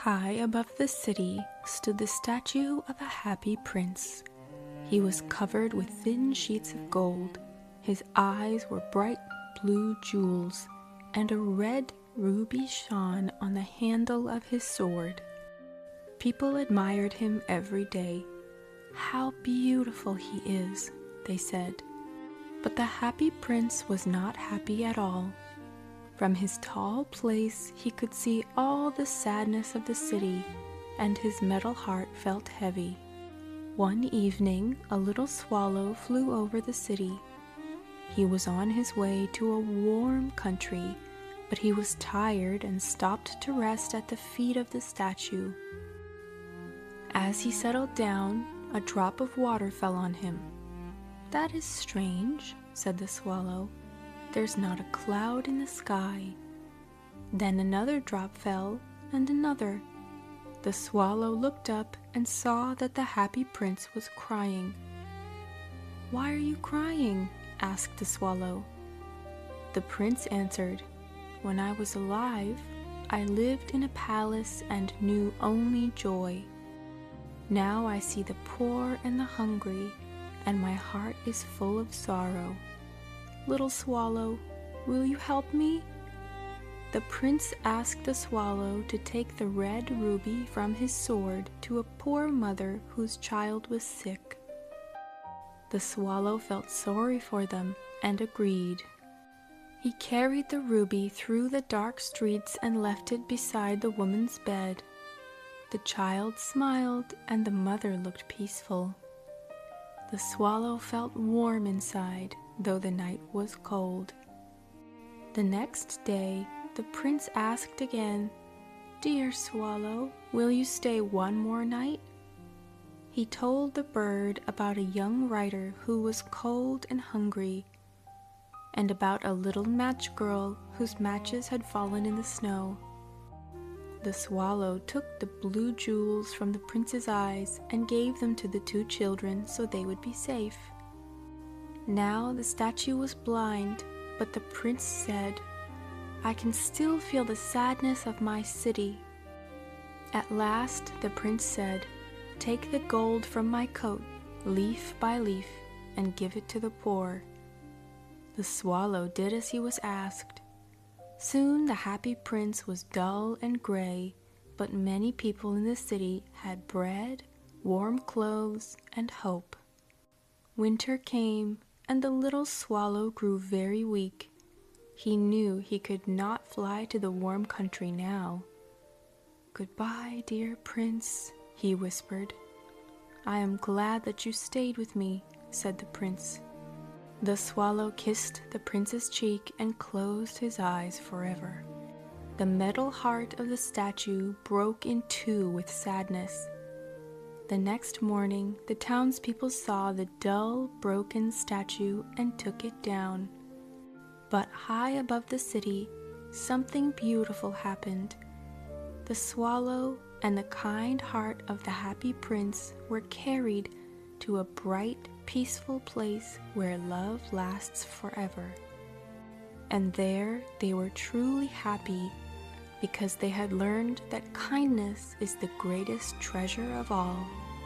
High above the city stood the statue of a happy prince. He was covered with thin sheets of gold. His eyes were bright blue jewels, and a red ruby shone on the handle of his sword. People admired him every day. "How beautiful he is," they said. But the happy prince was not happy at all. From his tall place he could see all the sadness of the city, and his metal heart felt heavy. One evening a little swallow flew over the city. He was on his way to a warm country, but he was tired and stopped to rest at the feet of the statue. As he settled down, a drop of water fell on him. "That is strange," said the swallow. "There's not a cloud in the sky." Then another drop fell, and another. The swallow looked up and saw that the happy prince was crying. "Why are you crying?" asked the swallow. The prince answered, "When I was alive, I lived in a palace and knew only joy. Now I see the poor and the hungry, and my heart is full of sorrow. Little swallow, will you help me?" The prince asked the swallow to take the red ruby from his sword to a poor mother whose child was sick. The swallow felt sorry for them and agreed. He carried the ruby through the dark streets and left it beside the woman's bed. The child smiled and the mother looked peaceful. The swallow felt warm inside, though the night was cold. The next day, the prince asked again, "Dear swallow, will you stay one more night?" He told the bird about a young writer who was cold and hungry, and about a little match girl whose matches had fallen in the snow. The swallow took the blue jewels from the prince's eyes and gave them to the two children so they would be safe. Now the statue was blind, but the prince said, "I can still feel the sadness of my city." At last the prince said, "Take the gold from my coat, leaf by leaf, and give it to the poor." The swallow did as he was asked. Soon the happy prince was dull and gray, but many people in the city had bread, warm clothes, and hope. Winter came, and the little swallow grew very weak. He knew he could not fly to the warm country now. "Goodbye, dear prince," he whispered. "I am glad that you stayed with me," said the prince. The swallow kissed the prince's cheek and closed his eyes forever. The metal heart of the statue broke in two with sadness. The next morning, the townspeople saw the dull, broken statue and took it down. But high above the city, something beautiful happened. The swallow and the kind heart of the happy prince were carried to a bright, peaceful place where love lasts forever. And there they were truly happy, because they had learned that kindness is the greatest treasure of all.